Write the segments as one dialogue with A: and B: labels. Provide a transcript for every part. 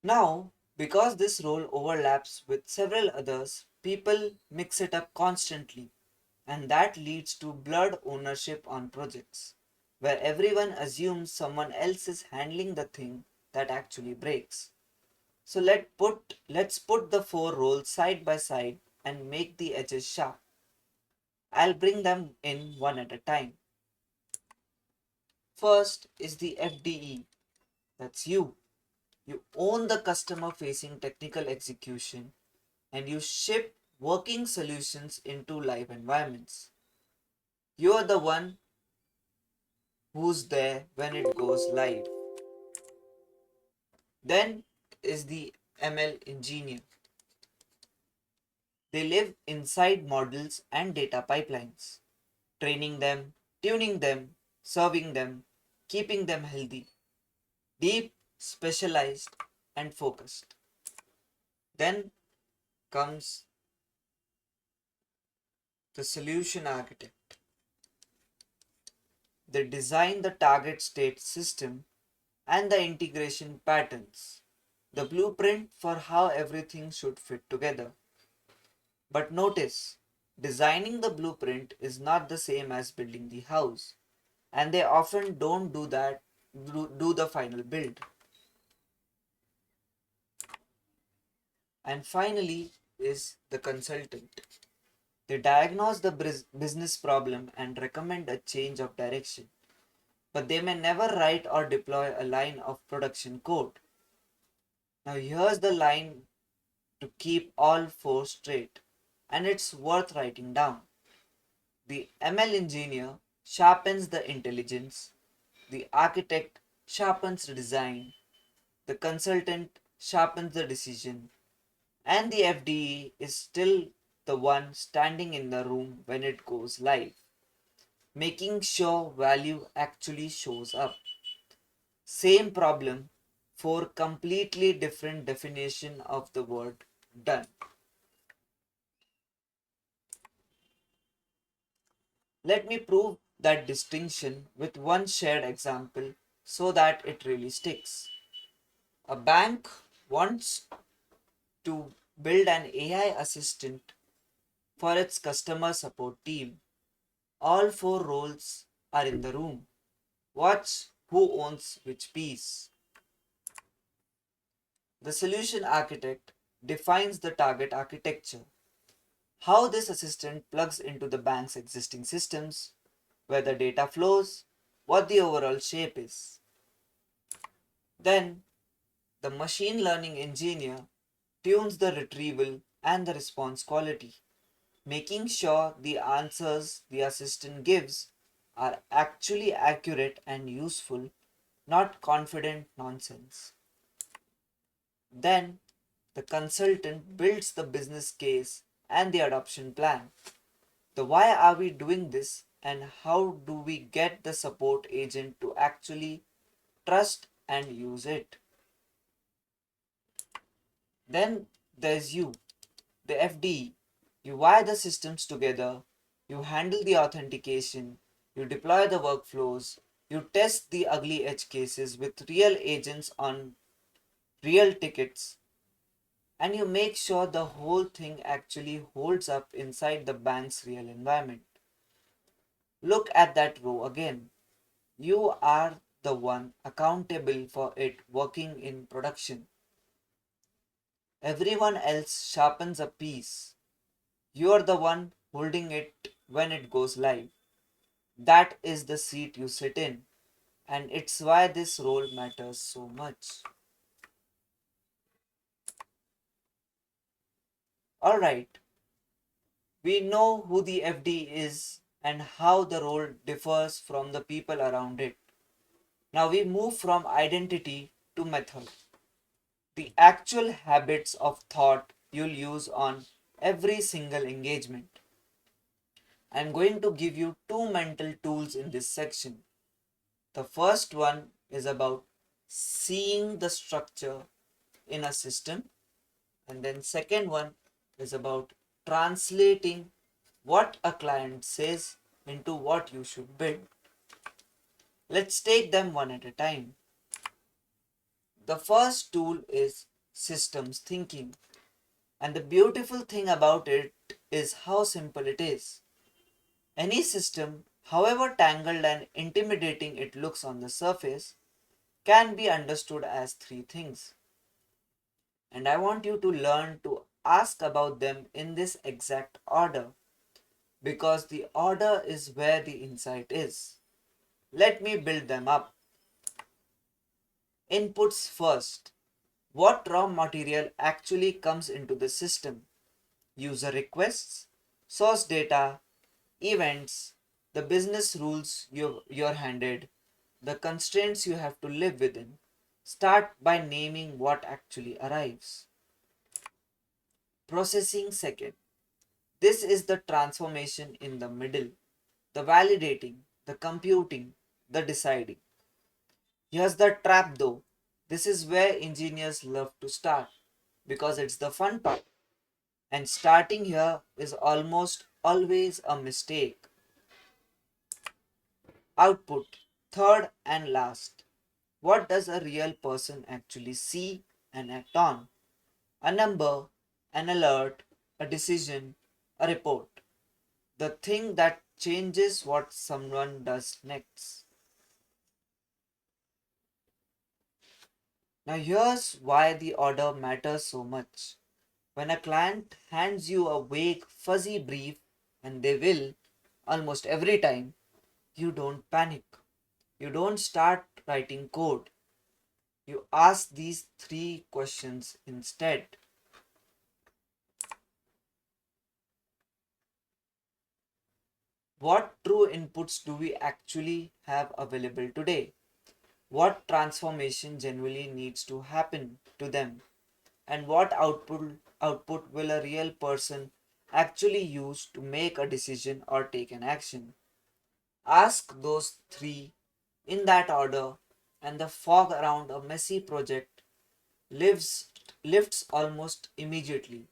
A: Now, because this role overlaps with several others, people mix it up constantly, and that leads to blurred ownership on projects, where everyone assumes someone else is handling the thing that actually breaks. So let's put the four roles side by side and make the edges sharp. I'll bring them in one at a time. First is the FDE. That's you. You own the customer facing technical execution and you ship working solutions into live environments. You're the one who's there when it goes live. Then is the ML engineer. They live inside models and data pipelines, training them, tuning them, serving them, keeping them healthy, deep, specialized, and focused. Then comes the solution architect. They design the target state system and the integration patterns, the blueprint for how everything should fit together. But notice, designing the blueprint is not the same as building the house, and they often don't do the final build. And finally is the consultant. They diagnose the business problem and recommend a change of direction, but they may never write or deploy a line of production code. Now here's the line to keep all four straight, and it's worth writing down. The ML engineer sharpens the intelligence, the architect sharpens the design, the consultant sharpens the decision, and the FDE is still the one standing in the room when it goes live, making sure value actually shows up. Same problem, for completely different definition of the word done. Let me prove that distinction with one shared example so that it really sticks. A bank wants to build an AI assistant for its customer support team. All four roles are in the room. Watch who owns which piece. The solution architect defines the target architecture, how this assistant plugs into the bank's existing systems, where the data flows, what the overall shape is. Then, the machine learning engineer tunes the retrieval and the response quality, making sure the answers the assistant gives are actually accurate and useful, not confident nonsense. Then, the consultant builds the business case and the adoption plan. The why are we doing this and how do we get the support agent to actually trust and use it. Then there's you, the FDE. You wire the systems together, you handle the authentication, you deploy the workflows, you test the ugly edge cases with real agents on real tickets, and you make sure the whole thing actually holds up inside the bank's real environment. Look at that row again. You are the one accountable for it working in production. Everyone else sharpens a piece. You are the one holding it when it goes live. That is the seat you sit in, and it's why this role matters so much. Alright, we know who the FD is and how the role differs from the people around it. Now we move from identity to method, the actual habits of thought you'll use on every single engagement. I'm going to give you two mental tools in this section. The first one is about seeing the structure in a system, and then second one is about translating what a client says into what you should build. Let's take them one at a time. The first tool is systems thinking. And the beautiful thing about it is how simple it is. Any system, however tangled and intimidating it looks on the surface, can be understood as three things. And I want you to learn to ask about them in this exact order because the order is where the insight is. Let me build them up. Inputs first. What raw material actually comes into the system? User requests, source data, events, the business rules you're handed, the constraints you have to live within. Start by naming what actually arrives. Processing second. This is the transformation in the middle, the validating, the computing, the deciding. Here's the trap though. This is where engineers love to start because it's the fun part. And starting here is almost always a mistake. Output, third and last. What does a real person actually see and act on? A number, an alert, a decision, a report. The thing that changes what someone does next. Now, here's why the order matters so much. When a client hands you a vague, fuzzy brief, and they will, almost every time, you don't panic. You don't start writing code. You ask these three questions instead. What true inputs do we actually have available today? What transformation genuinely needs to happen to them? And what output will a real person actually use to make a decision or take an action? Ask those three in that order, and the fog around a messy project lifts, lifts almost immediately.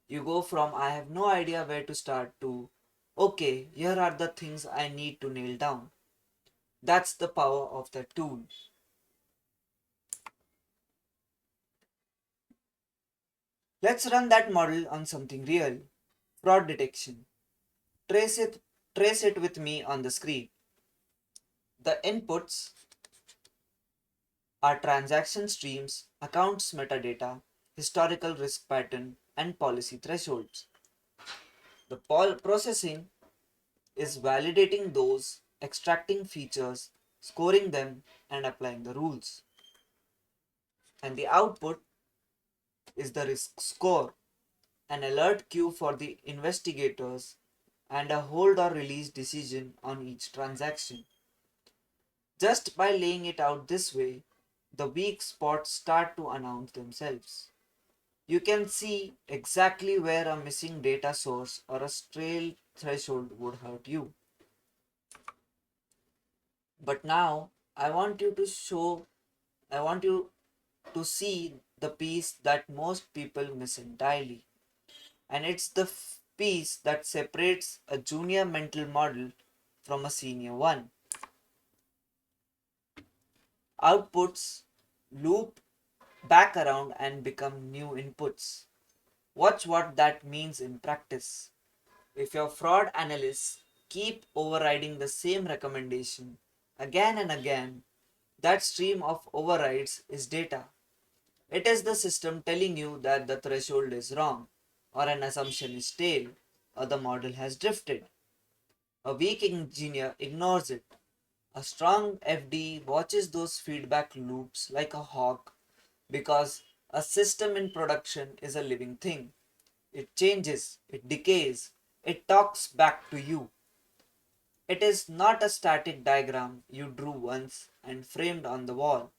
A: You go from I have no idea where to start to okay, here are the things I need to nail down. That's the power of the tool. Let's run that model on something real. Fraud detection. Trace it trace it with me on the screen. The inputs are transaction streams, accounts metadata, historical risk pattern, and policy thresholds. The processing is validating those, extracting features, scoring them, and applying the rules. And the output is the risk score, an alert queue for the investigators, and a hold or release decision on each transaction. Just by laying it out this way, the weak spots start to announce themselves. You can see exactly where a missing data source or a stray threshold would hurt you. But now I want you to see the piece that most people miss entirely. And it's the piece that separates a junior mental model from a senior one. Outputs loop back around and become new inputs. Watch what that means in practice. If your fraud analysts keep overriding the same recommendation again and again, that stream of overrides is data. It is the system telling you that the threshold is wrong, or an assumption is stale, or the model has drifted. A weak engineer ignores it. A strong FDE watches those feedback loops like a hawk because a system in production is a living thing. It changes, it decays, it talks back to you. It is not a static diagram you drew once and framed on the wall.